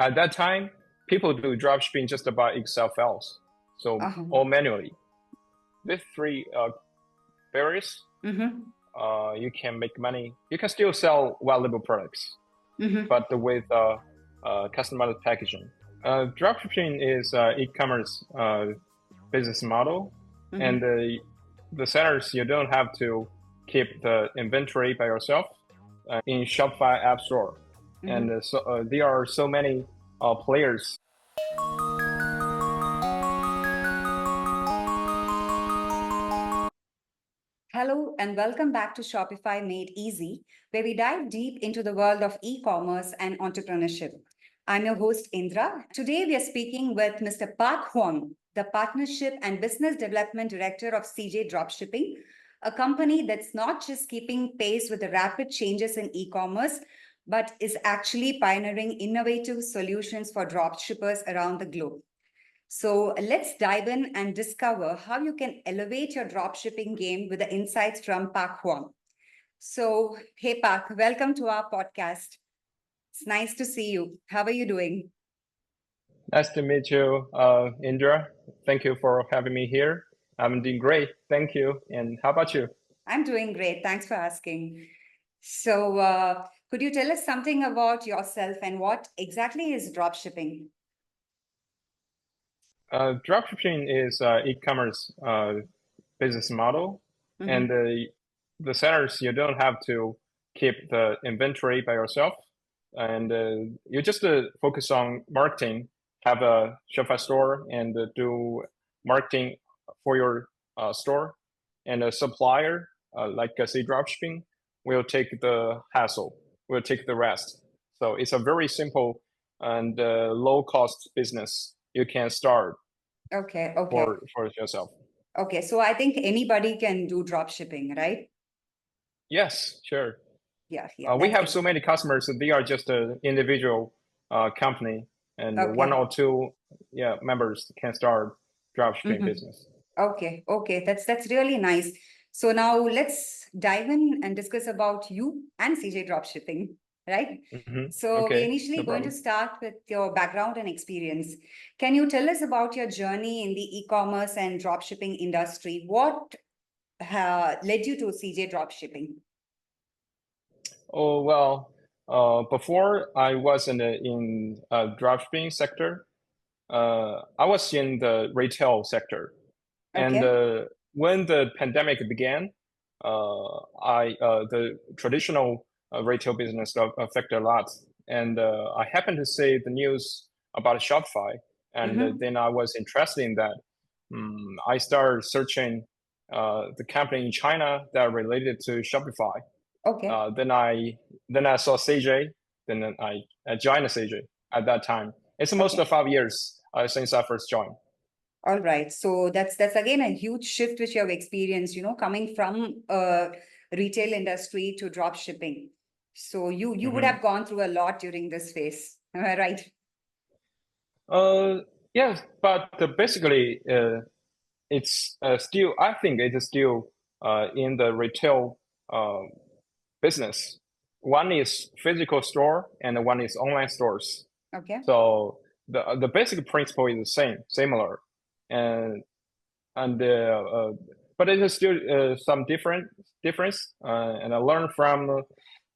At that time, people do dropshipping just by Excel files, so all manually. These three barriers, you can make money. You can still sell white label products, but with customized packaging. Dropshipping is e-commerce business model, and the sellers, you don't have to keep the inventory by yourself in Shopify App Store. And so there are so many players. Hello and welcome back to Shopify Made Easy, where we dive deep into the world of e-commerce and entrepreneurship. I'm your host, Indra. Today we are speaking with Mr. Park Huang, the Partnership and Business Development Director of CJDropshipping, a company that's not just keeping pace with the rapid changes in e-commerce, but is actually pioneering innovative solutions for dropshippers around the globe. So let's dive in and discover how you can elevate your dropshipping game with the insights from Park Huang. So, hey Park, welcome to our podcast. It's nice to see you. How are you doing? Nice to meet you, Indra. Thank you for having me here. I'm doing great. Thank you. And how about you? I'm doing great. Thanks for asking. So, could you tell us something about yourself and what exactly is dropshipping? Dropshipping is e-commerce business model, and the sellers, you don't have to keep the inventory by yourself, and you just focus on marketing, have a Shopify store, and do marketing for your store, and a supplier like say dropshipping will take the hassle, will take the rest. So it's a very simple and low cost business you can start for yourself. Okay, so I think anybody can do drop shipping, right? Yes, sure. Yeah. We have so many customers. They are just an individual company, and one or two members can start dropshipping business. Okay, that's really nice. So now let's dive in and discuss about you and CJ Dropshipping, right? So we're initially going to start with your background and experience. Can you tell us about your journey in the e-commerce and dropshipping industry? What led you to CJ Dropshipping? Oh, well, before I was in the dropshipping sector, I was in the retail sector. And when the pandemic began, the traditional retail business got affected a lot. And I happened to see the news about Shopify, and then I was interested in that. I started searching the company in China that related to Shopify. Then I saw CJ. Then I joined CJ at that time. It's almost 5 years since I first joined. All right. So that's again a huge shift which you have experienced, coming from retail industry to drop shipping. So you would have gone through a lot during this phase. Am I right? Yes, but basically it's still, I think it is still in the retail business. One is physical store and one is online stores. Okay. So the basic principle is the same, similar, and but it is still some difference, and I learned from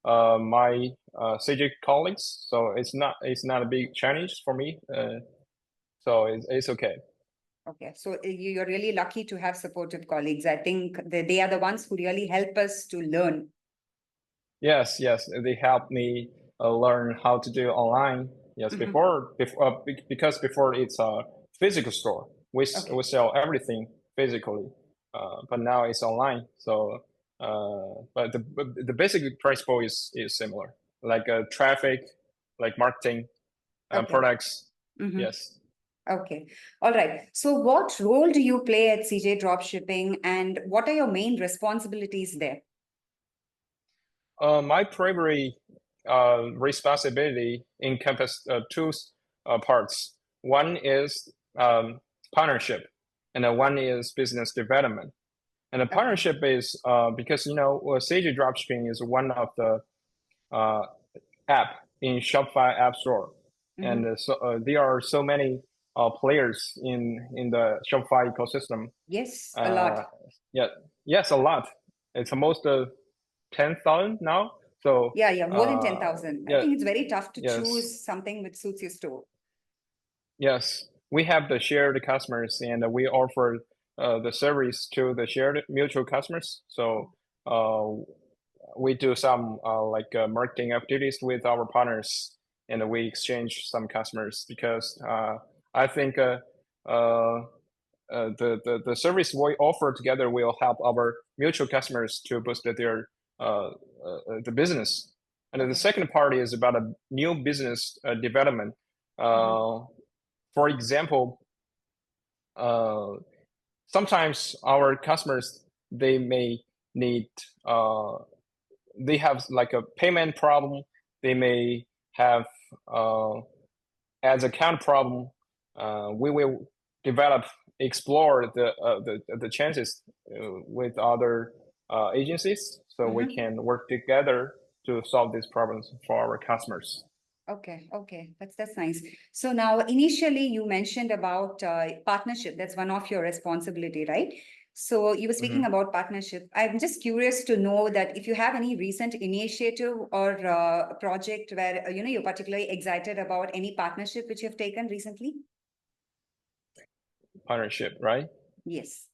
my CJ colleagues. So it's not a big challenge for me. So it's okay. Okay, so you're really lucky to have supportive colleagues. I think they are the ones who really help us to learn. Yes, they help me learn how to do online. Yes, because before it's a physical store, we sell everything physically, but now it's online. So, but the basic principle is similar, like traffic, like marketing, products. Yes. Okay. All right. So what role do you play at CJ Dropshipping, and what are your main responsibilities there? My primary responsibility encompasses two parts. One is partnership, and one is business development. And the partnership is because CJ Dropshipping is one of the app in Shopify App Store. and there are so many players in the Shopify ecosystem. Yes, a lot. Yeah, yes, a lot. It's almost 10,000 now. So Yeah, more than 10,000. I yeah, think it's very tough to yes, choose something which suits your store. yes. We have the shared customers, and we offer the service to the shared mutual customers. So we do some marketing activities with our partners, and we exchange some customers because I think the service we offer together will help our mutual customers to boost their the business. And the second part is about a new business development. For example, sometimes our customers they may need they have like a payment problem. They may have ads account problem. We will explore the chances with other agencies, so we can work together to solve these problems for our customers. Okay, that's nice. So now, initially, you mentioned about partnership. That's one of your responsibility, right? So you were speaking about partnership. I'm just curious to know that if you have any recent initiative or project where you're particularly excited about any partnership which you've taken recently. Partnership, right? Yes.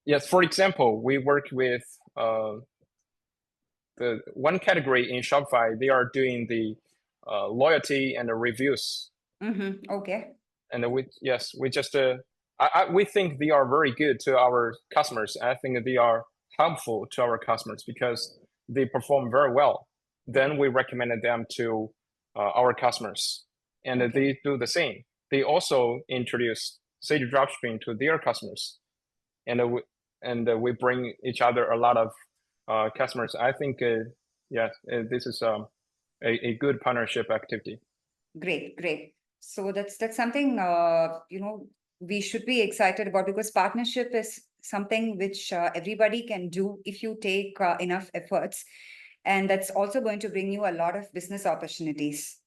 Yes. For example, we work with the one category in Shopify. They are doing the loyalty and the reviews. Okay. And we just we think they are very good to our customers. I think they are helpful to our customers because they perform very well. Then we recommended them to our customers, and they do the same. They also introduce CJDropshipping to their customers, and we bring each other a lot of customers. I think this is a good partnership activity. Great. So that's something we should be excited about, because partnership is something which everybody can do if you take enough efforts, and that's also going to bring you a lot of business opportunities,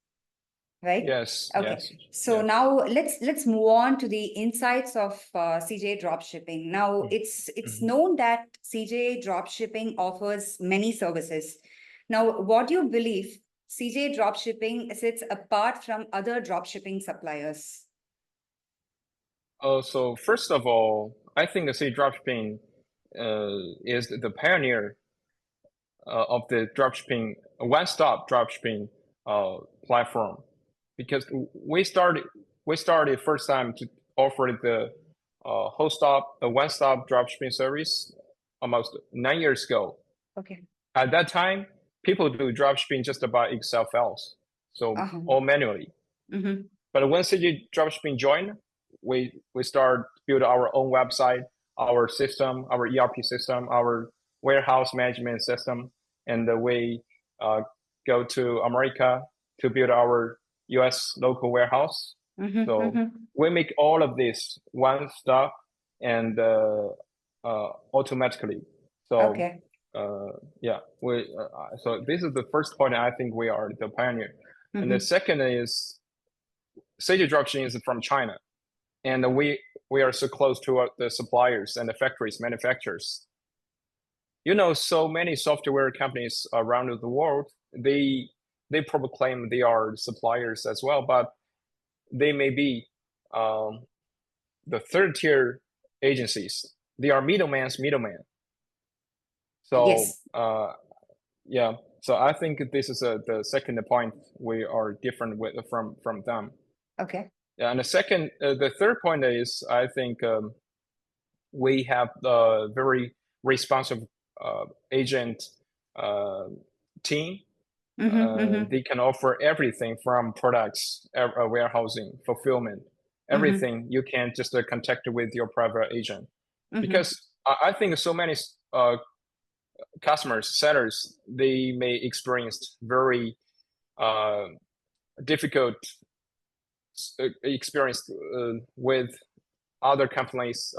right? Yes. Okay. Yes. So now let's move on to the insights of CJ Dropshipping. Now it's known that CJ Dropshipping offers many services. Now, what do you believe CJ Dropshipping sets apart from other dropshipping suppliers? So first of all, I think CJ Dropshipping is the pioneer of the dropshipping one-stop dropshipping platform, because we started first time to offer the one-stop dropshipping service almost 9 years ago. Okay. At that time, people do dropshipping just by Excel files, so all manually. But when CJ Dropshipping joined, we start build our own website, our system, our ERP system, our warehouse management system, and we go to America to build our US local warehouse. So we make all of this one stop and automatically. So so this is the first point. I think we are the pioneer. And the second is CJ Dropshipping is from China, and we are so close to the suppliers and the factories, manufacturers. So many software companies around the world, they probably claim they are suppliers as well, but they may be the third tier agencies. They are middleman. So so I think this is the second point we are different from them. Okay. Yeah, and the third point is I think we have the very responsive agent team. They can offer everything from products, warehousing, fulfillment, everything. You can just contact with your private agent, because I think so many customers, sellers, they may experience very difficult experience with other companies'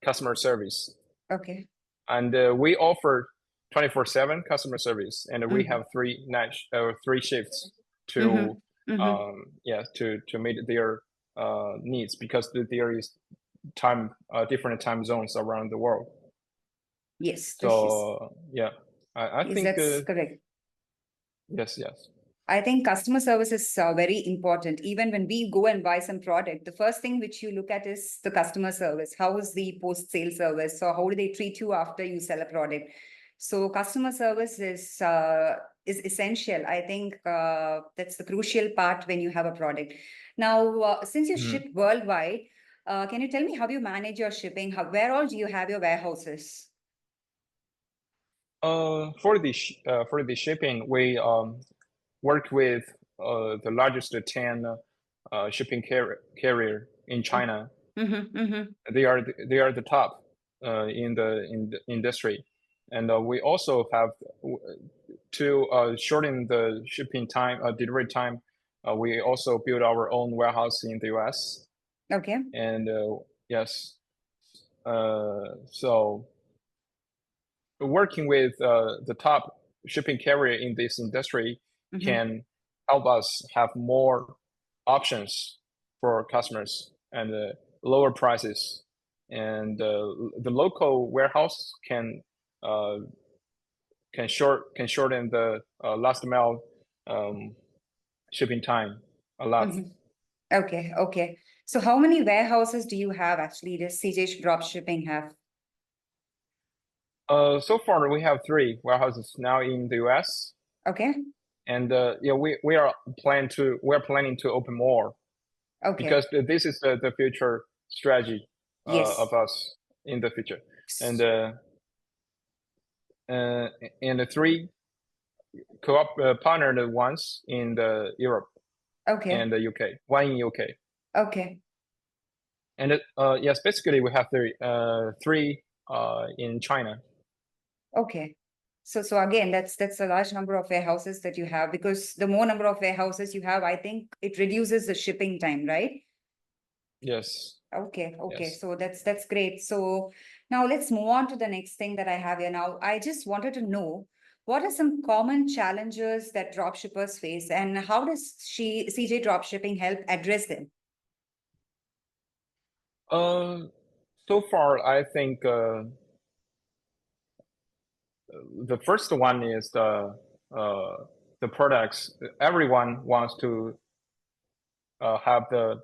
customer service. Okay. And we offer 24/7 customer service, and we have three shifts to to meet their needs, because there is different time zones around the world. Yes, So yeah, I yes, think that's correct. yes. I think customer service is very important. Even when we go and buy some product, the first thing which you look at is the customer service. How is the post-sale service? So how do they treat you after you sell a product? So customer service is essential. I think that's the crucial part when you have a product. Now, since you ship worldwide, can you tell me how you manage your shipping? Where all do you have your warehouses? For the shipping, we work with the largest 10 shipping carrier in China. They are the top in the industry, and we also have to shorten the shipping time, delivery time. We also build our own warehouse in the US. Okay. And yes, so working with the top shipping carrier in this industry can help us have more options for customers and lower prices. And the local warehouse can shorten the last mile shipping time a lot. Okay. So how many warehouses do you have actually? Does CJ Dropshipping have? So far we have 3 warehouses now in the US. Okay. And yeah, we're planning to open more. Okay. Because this is the future strategy Yes. of us in the future. And the 3 co-op partnered ones in the Europe and the UK, 1 in UK. Okay. And yes, basically we have 3 in China. Okay. So again, that's a large number of warehouses that you have, because the more number of warehouses you have, I think it reduces the shipping time, right? Yes. Okay. Yes. So that's great. So now let's move on to the next thing that I have here. Now, I just wanted to know, what are some common challenges that dropshippers face, and how does CJ Dropshipping help address them? So far, I think the first one is the products. Everyone wants to have the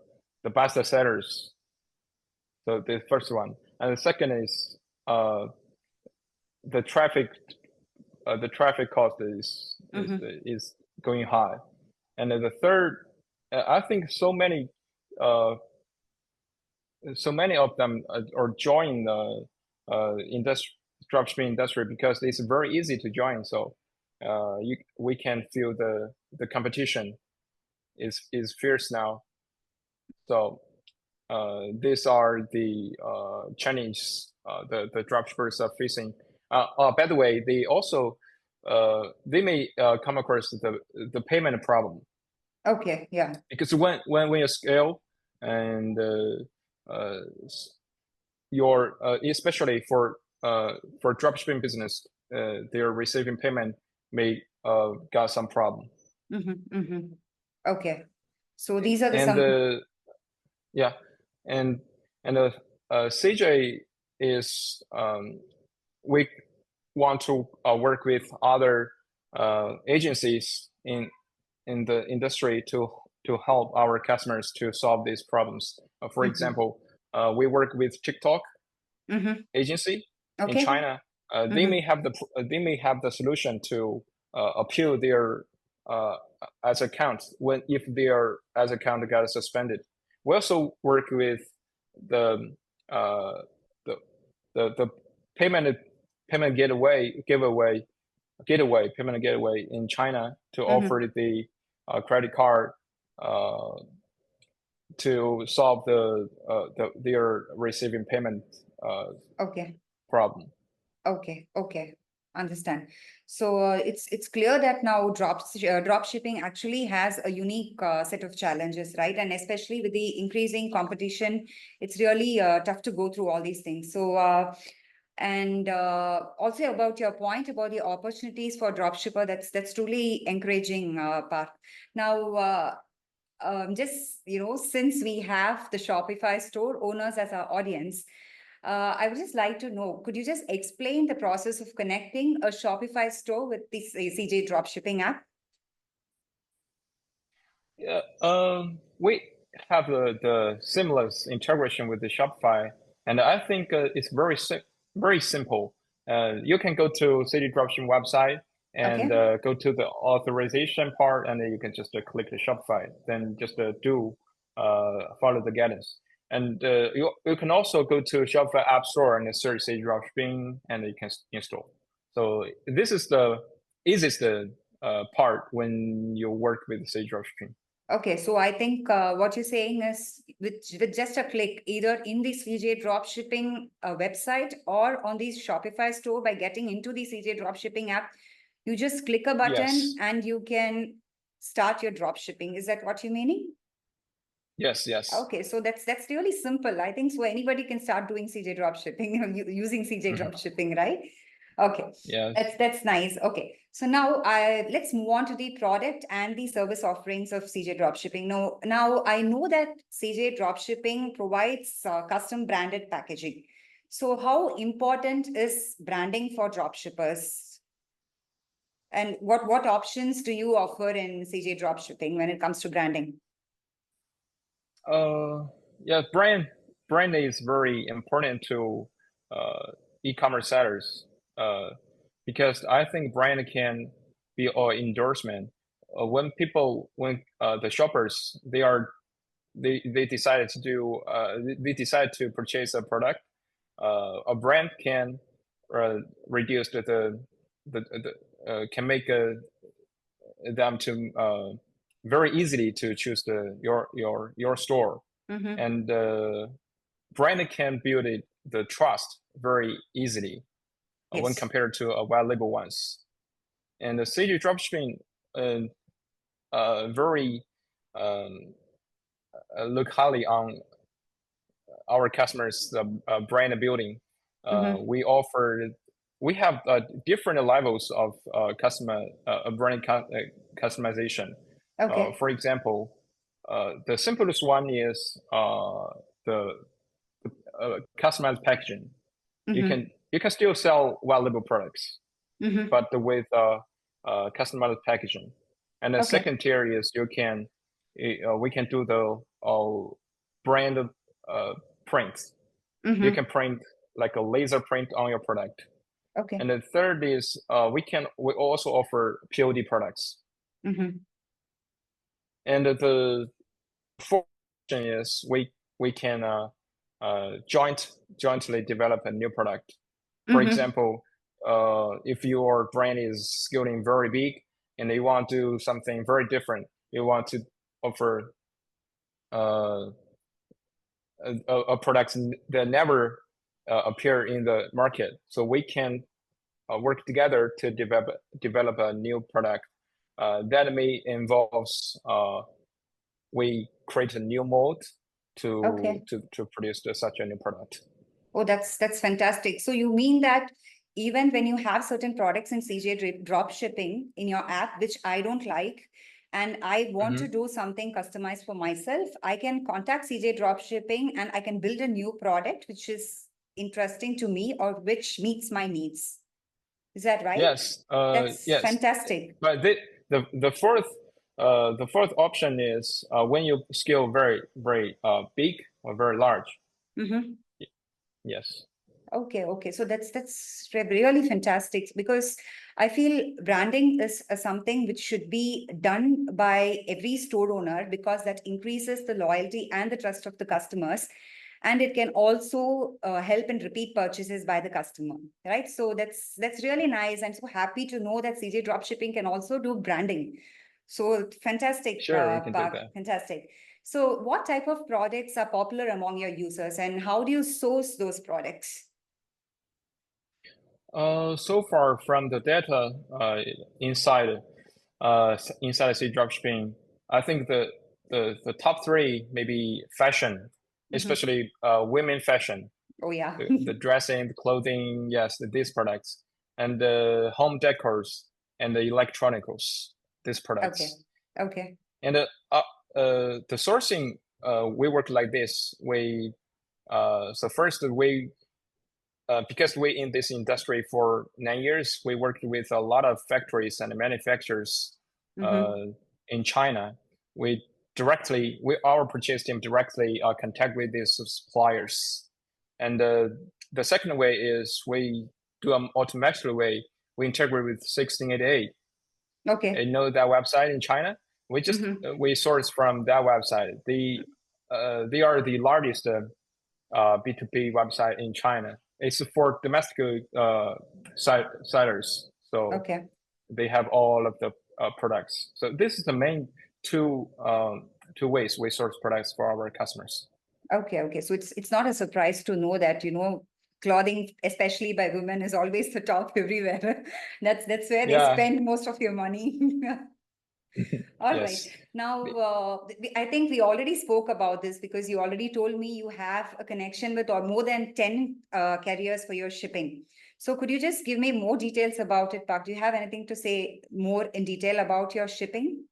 best sellers. So the first one, and the second is the traffic. The traffic cost is going high, and then the third, I think so many of them are joining the dropshipping industry because it's very easy to join. So we can feel the competition is fierce now. So these are the challenges the dropshippers are facing. By the way, they also they may come across the payment problem. Okay, yeah. Because when you scale and your especially for dropshipping business, their receiving payment may got some problem. Okay, so these are the and yeah, and CJ is we want to work with other agencies in the industry to help our customers to solve these problems. For example, we work with TikTok agency in China. They may have the solution to appeal their as account if their as account got suspended. We also work with the payment payment gateway in China to offer the credit card to solve their receiving payment problem. Okay. Understand. So it's clear that now dropshipping actually has a unique set of challenges, right? And especially with the increasing competition, it's really tough to go through all these things. So And also about your point about the opportunities for dropshipper, that's truly encouraging, Parth. Now, just since we have the Shopify store owners as our audience, I would just like to know, could you just explain the process of connecting a Shopify store with the CJ Dropshipping app? Yeah, we have the seamless integration with the Shopify, and I think it's very simple. You can go to City Dropshipping website and Okay. go to the authorization part, and then you can just click the Shopify. Then just follow the guidance. And you can also go to Shopify App Store and search City Dropshipping, and you can install. So this is the easiest part when you work with City Dropshipping. Okay, so I think what you're saying is with just a click, either in the CJ Dropshipping website or on the Shopify store by getting into the CJ Dropshipping app, you just click a button Yes. and you can start your dropshipping. Is that what you're meaning? Yes, yes. Okay, so that's really simple. I think so anybody can start doing CJ dropshipping using CJ Mhm. dropshipping, right? Okay, Yes. that's nice. Okay, so now let's move on to the product and the service offerings of CJ dropshipping. Now I know that CJ dropshipping provides custom branded packaging. So how important is branding for dropshippers? And what options do you offer in CJ dropshipping when it comes to branding? Yeah, brand is very important to e-commerce sellers because I think brand can be an endorsement. When the shoppers they decided to do they decide to purchase a product, a brand can reduce can make them to very easily to choose your store, Mm-hmm. and brand can build the trust very easily when Yes. compared to a white label ones. And the CJ dropshipping very um, look highly on our customers brand building. Mm-hmm. We have different levels of brand customization. Okay. For example, the simplest one is the customized packaging. Mm-hmm. You can still sell white label products, Mm-hmm. but with customized packaging. And the Okay. second tier is we can do the brand prints. You Mm-hmm. can print like a laser print on your product. Okay. And the third is we also offer POD products. Mm-hmm. And the fourth option is we can jointly develop a new product. For Mm-hmm. example, if your brand is scaling very big and you want to do something very different, you want to offer uh, a product that never appear in the market. So we can work together to develop a new product that may involves we create a new mold Okay. to produce such a new product. Oh, that's fantastic. So you mean that even when you have certain products in CJ drop shipping in your app, which I don't like, and I want to Mhm. do something customized for myself, I can contact CJ drop shipping and I can build a new product which is interesting to me or which meets my needs. Is that right? Yes, That's yes. fantastic. But the fourth option is when you scale very big or very large. Mm-hmm. Yes. Okay. So that's really fantastic because I feel branding is something which should be done by every store owner because that increases the loyalty and the trust of the customers, and it can also help in repeat purchases by the customer, right? So that's really nice. I'm so happy to know that CJ Dropshipping can also do branding. So fantastic, Sure, we can do Park, that. fantastic. So what type of products are popular among your users, and how do you source those products? So far from the data inside inside C dropshipping, I think the top three maybe fashion, Mm-hmm. especially women fashion. Oh yeah. the dressing, the clothing, yes, these products, and the home decors and the electronicals, these Okay. products. Okay. And the sourcing, we work like this. So first because we in this industry for 9 years, we worked with a lot of factories and manufacturers Mm-hmm. in China. Our purchase team directly contact with these suppliers. And the second way is we do an automatic way. We integrate with 1688. Okay. You know that website in China? Mm-hmm. We source from that website. They are the largest B2B website in China. It's for domestic sellers, so Okay. they have all of the products. So this is the main two ways we source products for our customers. Okay. Okay. So it's not a surprise to know that, clothing, especially by women, is always the top everywhere. That's where they Yeah. spend most of your money. All right. Yes. Now, I think we already spoke about this because you already told me you have a connection with or more than 10 carriers for your shipping. So could you just give me more details about it, Park? Do you have anything to say more in detail about your shipping?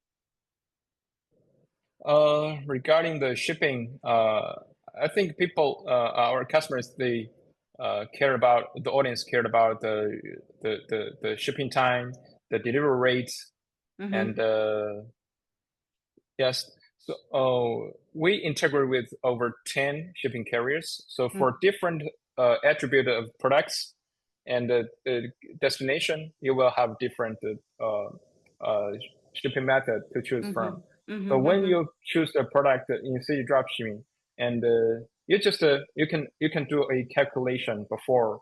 Regarding the shipping, I think our customers, the audience cared about the shipping time, the delivery rates, and Mm-hmm. yes. So we integrate with over 10 shipping carriers. So for different attribute of products and destination, you will have different shipping method to choose Mm-hmm. from. So Mm-hmm. when Mm-hmm. you choose the product in CJDropshipping, and you can do a calculation before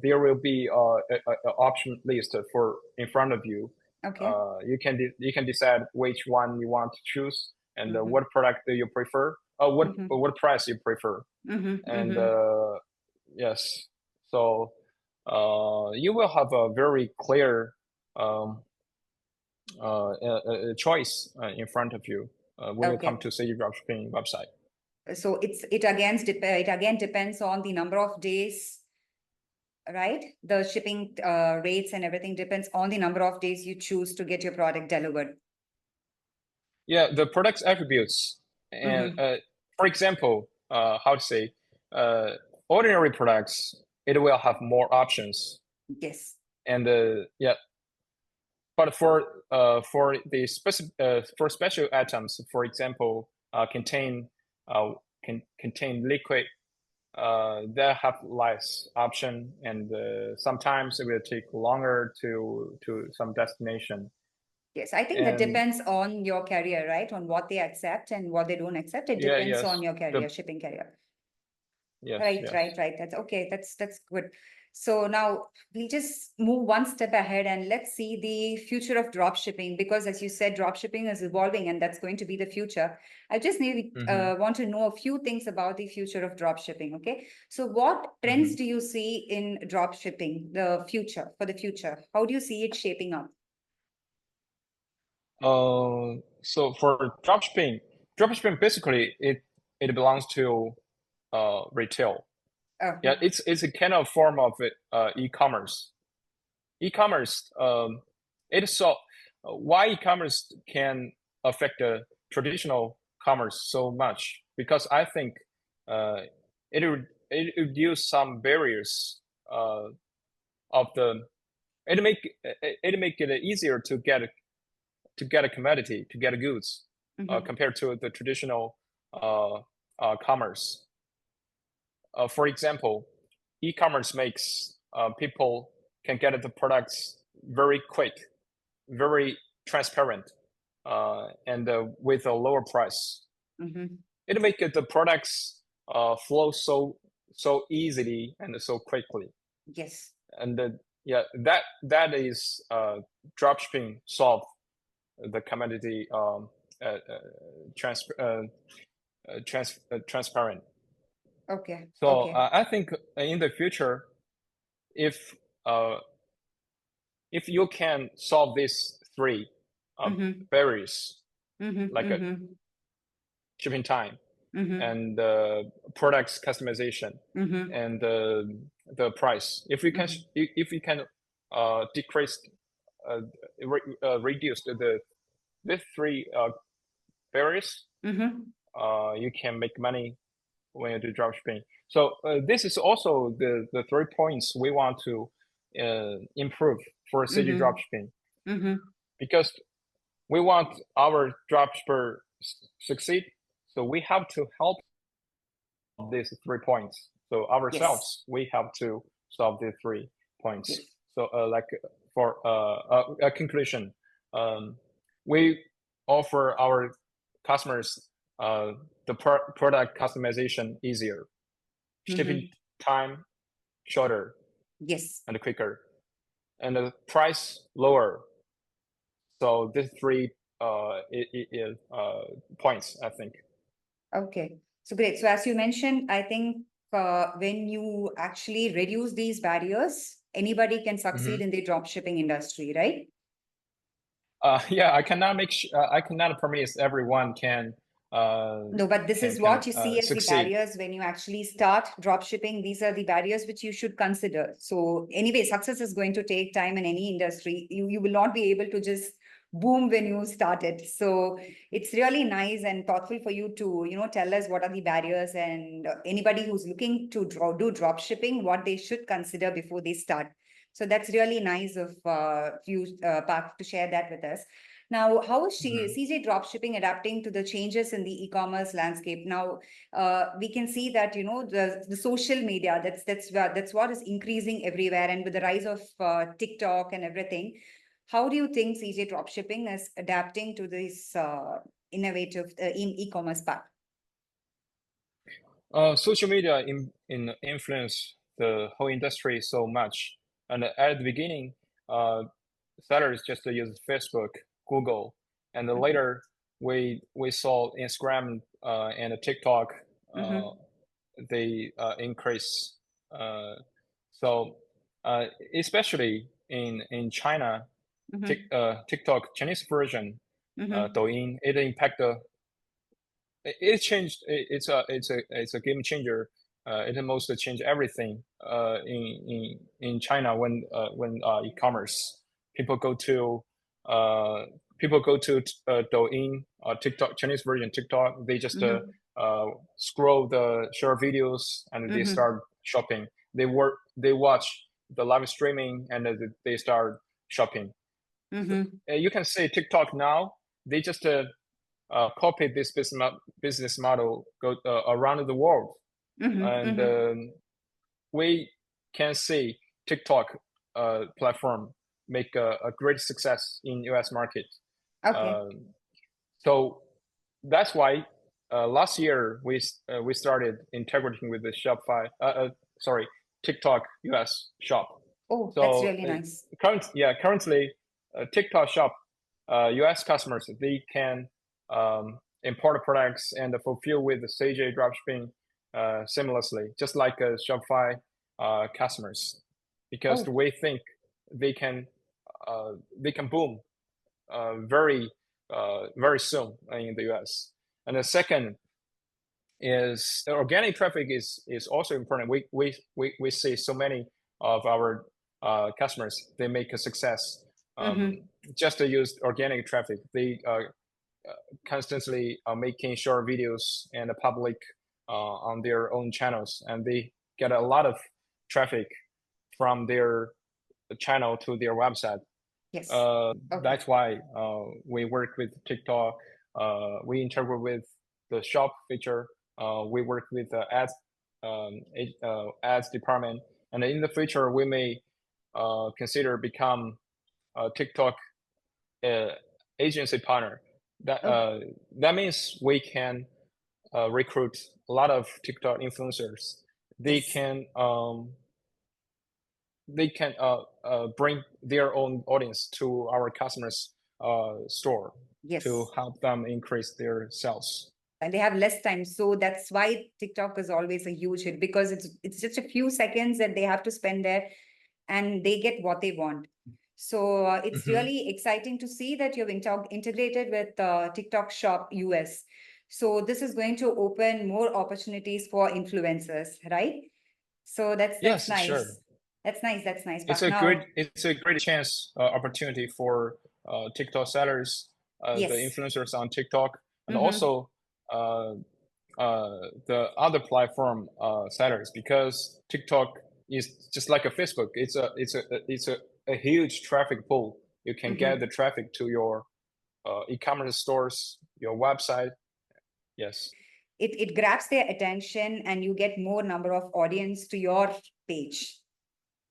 there will be a option list for in front of you. Okay. You can decide which one you want to choose and Mm-hmm. what product do you prefer, Mm-hmm. what price you prefer, Mm-hmm. and Mm-hmm. yes, so you will have a very clear um, choice in front of you when you come Okay. to say dropshipping website. So it again depends on the number of days, right? The shipping rates and everything depends on the number of days you choose to get your product delivered. Yeah, the product's attributes, and Mm-hmm. for example, how to say, uh, ordinary products, it will have more options, Yes. and yeah, but for the specific for special items, for example, contain liquid, that have less option, and sometimes it will take longer to some destination. Yes, I think that And depends on your carrier, right? On what they accept and what they don't accept. It yeah, depends on yes, your the carrier, shipping carrier. yes, Right, right, yes. right. That's okay. That's good. So now we'll just move one step ahead and let's see the future of drop shipping, because as you said, drop shipping is evolving and that's going to be the future. I just Mm-hmm. want to know a few things about the future of drop shipping. Okay. So what trends Mm-hmm. do you see in drop shipping, the future, for the future? How do you see it shaping up? So for dropshipping basically it belongs to retail. Yeah, Oh, it's a kind of form of e-commerce. E-commerce, it's so why e-commerce can affect the traditional commerce so much, because I think uh, it reduce some barriers of the it make it easier to get a commodity, to get goods, mm-hmm, compared to the traditional commerce. For example, e-commerce makes people can get the products very quick, very transparent, and with a lower price. mm-hmm. It makes the products flow so easily and so quickly. Yes. And yeah, that is dropshipping solve the commodity uh, uh, trans, transparent. Okay. So Okay. I think in the future, if uh, if you can solve these three uh, Mm-hmm, barriers, mm-hmm, like a mm-hmm. shipping time, and the products customization and the price. If we can decrease reduce these three barriers, you can make money when you do dropshipping. So this is also the 3 points we want to improve for CJ dropshipping, because we want our dropshipper succeed. So we have to help these 3 points. So ourselves, we have to solve these 3 points. Yes. So like for a conclusion, we offer our customers the product customization easier, shipping time shorter, Yes, and quicker, and the price lower. So these 3 points, I think. okay. So great. So as you mentioned, I think when you actually reduce these barriers, anybody can succeed in the dropshipping industry, right? Yeah, I cannot promise everyone can No, but this is what you see as the succeed. barriers when you actually start dropshipping. These are the barriers which you should consider. So anyway, success is going to take time in any industry. You will not be able to just boom when you start it. So it's really nice and thoughtful for you to, tell us what are the barriers, and anybody who's looking to do dropshipping, what they should consider before they start. So that's really nice of you, Park, to share that with us. Now, how is CJ Dropshipping adapting to the changes in the e-commerce landscape? Now, we can see that the social media, that's what is increasing everywhere, and with the rise of TikTok and everything, how do you think CJ Dropshipping is adapting to this innovative in e-commerce path? Social media influence the whole industry so much, and at the beginning, sellers just use Facebook, Google, and then later we saw Instagram and TikTok. They increase. So especially in China, TikTok Chinese version, Douyin, it impacted. It changed. It's a game changer. It mostly changed everything in China when e-commerce people go to Douyin, TikTok Chinese version TikTok. They just scroll the short videos and they start shopping. They watch the live streaming and they start shopping. So, you can say TikTok now. They just copy this business model around the world, and we can see TikTok platform make a great success in US market. Okay. So that's why last year we started integrating with the Shopify. TikTok US shop. Oh, So that's really nice. Currently, TikTok shop US customers, they can import products and fulfill with the CJ dropshipping seamlessly, just like Shopify customers, because we think they can boom very soon in the US. And the second is the organic traffic is also important. We see so many of our customers, they make a success just to use organic traffic. They constantly making short videos and public on their own channels, and they get a lot of traffic from their channel to their website. Yes. That's why we work with TikTok. We integrate with the shop feature. We work with the ads department, and in the future we may consider become a TikTok agency partner. That means we can recruit a lot of TikTok influencers. They can bring their own audience to our customers' store to help them increase their sales. And they have less time, so that's why TikTok is always a huge hit, because it's just a few seconds that they have to spend there, and they get what they want. So it's really exciting to see that you've integrated with TikTok Shop US. So this is going to open more opportunities for influencers, right? So that's Yes, nice. sure. That's nice. That's nice. It's But a now, great chance opportunity for TikTok sellers, the yes. influencers on TikTok, and Mm-hmm. also uh, the other platform sellers, because TikTok is just like a Facebook. It's a huge traffic pool. You can get Mm-hmm. the traffic to your e-commerce stores, your website. Yes. It grabs their attention and you get more number of audience to your page,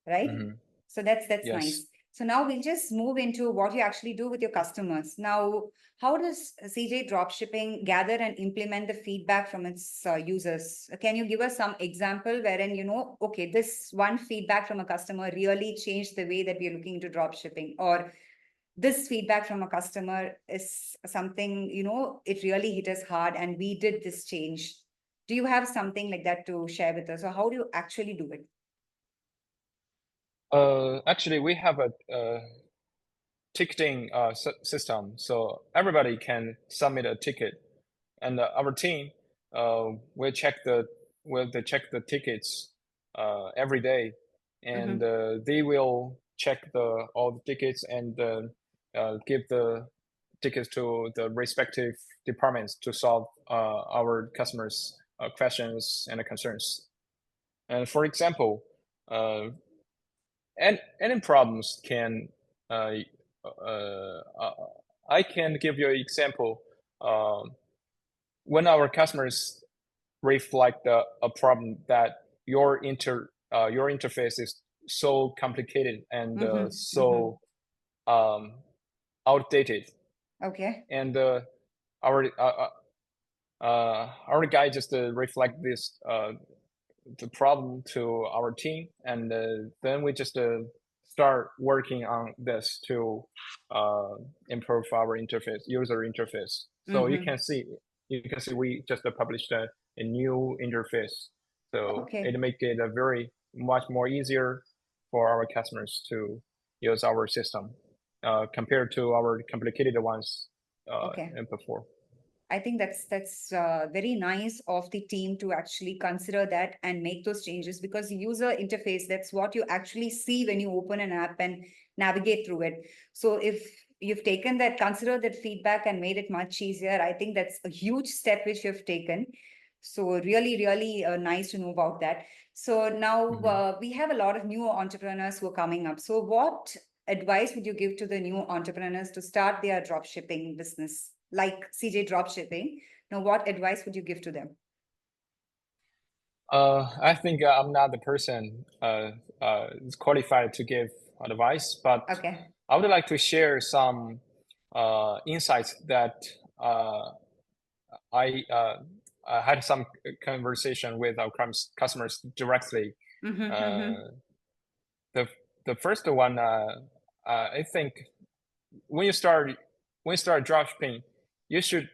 right? Hmm. So that's Yes. nice. So now we'll just move into what you actually do with your customers. Now, how does CJ Dropshipping gather and implement the feedback from its users? Can you give us some example wherein, okay, this one feedback from a customer really changed the way that we are looking into dropshipping, or this feedback from a customer is something, it really hit us hard and we did this change. Do you have something like that to share with us, or how do you actually do it? Actually, we have a ticketing system, so everybody can submit a ticket, and our team will check the tickets every day, and Mm-hmm. they will check all the tickets and give the tickets to the respective departments to solve our customers' questions and concerns. And for example, uh, any problems can uh, uh, uh, I can give you an example. Um, when our customers reflect a problem that your interface is so complicated and Mm-hmm. Mm-hmm. so um, outdated, Okay. and our our guy just reflect this the problem to our team, and then we just start working on this to uh, improve our user interface. So Mm-hmm. you can see we just published a new interface, so it Okay. make it a very much more easier for our customers to use our system compared to our complicated ones Okay. before. I think that's very nice of the team to actually consider that and make those changes, because user interface, that's what you actually see when you open an app and navigate through it. So if you've taken that, consider that feedback and made it much easier, I think that's a huge step which you've taken. So really, really nice to know about that. So now Mhm. we have a lot of new entrepreneurs who are coming up. So what advice would you give to the new entrepreneurs to start their drop shipping business, like CJ Dropshipping? Now, what advice would you give to them? I think I'm not the person is qualified to give advice, but Okay. I would like to share some insights that uh, I I had some conversation with our customers directly. Mm-hmm, mm-hmm, Uh, the the first one, I think when you start dropshipping, you should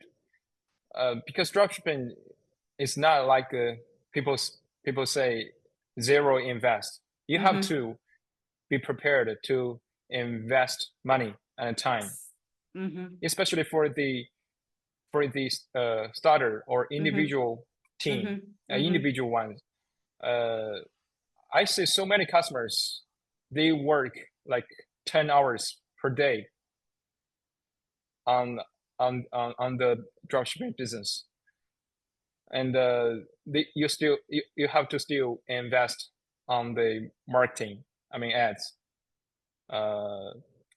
because dropshipping is not like people people say zero invest. You have mm-hmm. to be prepared to invest money and time, Yes. Mm-hmm, especially for the starter or mm-hmm, individual team, mm-hmm, mm-hmm. individual ones. Uh, I see so many customers, they work like 10 hours per day on on the dropshipping business, and you have to still invest on the marketing, I mean ads. uh,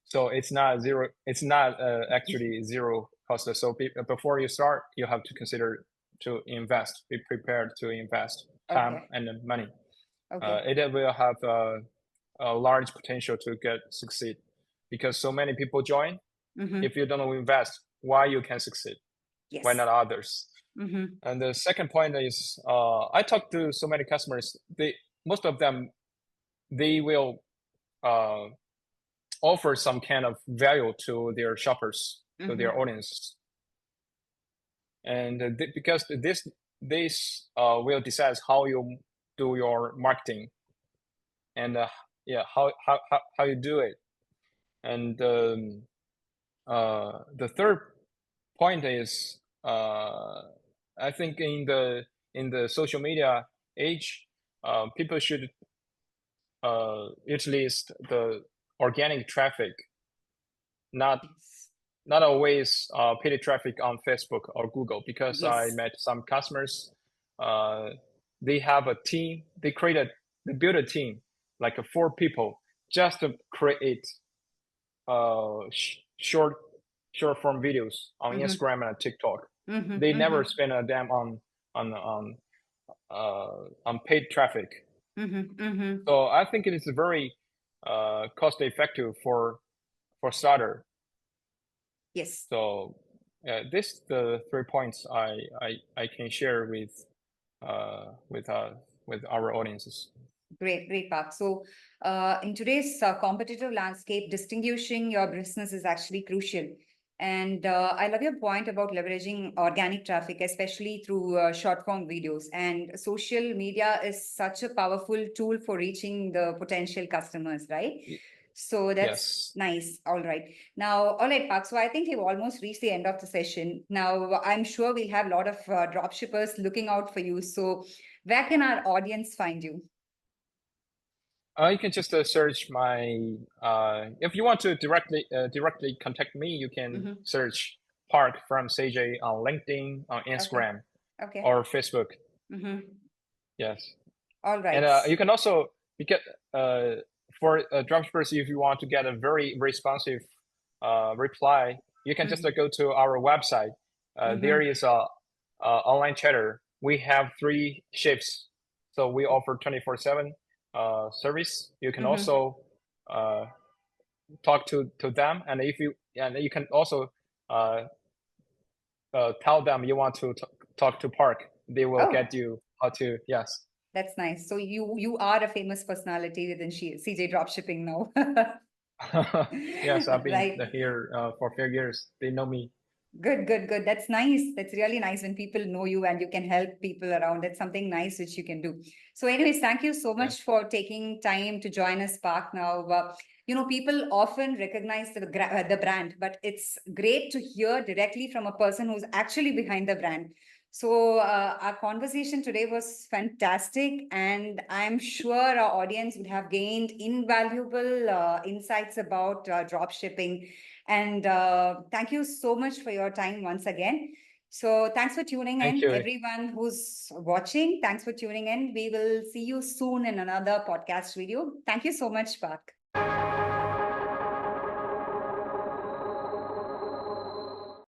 so it's not zero, it's not actually zero cost. So before you start, you have to consider to invest, be prepared to invest time Okay. and money. Okay. It will have a large potential to get succeed, because so many people join. Mm-hmm. If you don't invest, why you can succeed, why Yes. not others? Mm-hmm. And the second point is, I talked to so many customers. Most of them, they will uh, offer some kind of value to their shoppers, to Mm-hmm. their audience, and because this will decide how you do your marketing, and yeah, how you do it. And the third point is I think in the social media age, people should utilize the organic traffic, not Yes. not always paid traffic on Facebook or Google, because I Yes. met some customers. They have a team. They build a team like 4 people just to create short form videos on Instagram and TikTok. They never spend a damn on paid traffic. So I think it is very cost effective for starter. Yes. So this the 3 points I can share with our audiences. Great, great, Park. So, in today's competitive landscape, distinguishing your business is actually crucial. And I love your point about leveraging organic traffic, especially through short form videos. And social media is such a powerful tool for reaching the potential customers, right? So that's Yes. nice. All right. Now, all right, Park. So I think we've almost reached the end of the session. Now, I'm sure we'll have a lot of drop shippers looking out for you. So, where can our audience find you? You can just search my. If you want to directly contact me, you can search Park from CJ on LinkedIn, on Instagram, Okay. or Facebook. Yes. All right. And you can also for dropshippers, if you want to get a very responsive reply, you can just go to our website. There is a online chatter. We have 3 shifts, so we offer 24/7 service. You can also talk to them, and you can also tell them you want to talk to Park. They will get you how to. Yes. That's nice. So you are a famous personality within CJ Dropshipping now. Yes, I've been Right. here for a few years. They know me. Good, good, good. That's nice. That's really nice when people know you and you can help people around. That's something nice which you can do. So, anyways, thank you so much for taking time to join us, Park. Now, people often recognize the brand, but it's great to hear directly from a person who's actually behind the brand. So, our conversation today was fantastic, and I'm sure our audience would have gained invaluable insights about drop shipping. And thank you so much for your time once again. So, thanks for tuning Thank in, you. everyone who's watching. Thanks for tuning in. We will see you soon in another podcast video. Thank you so much, Park.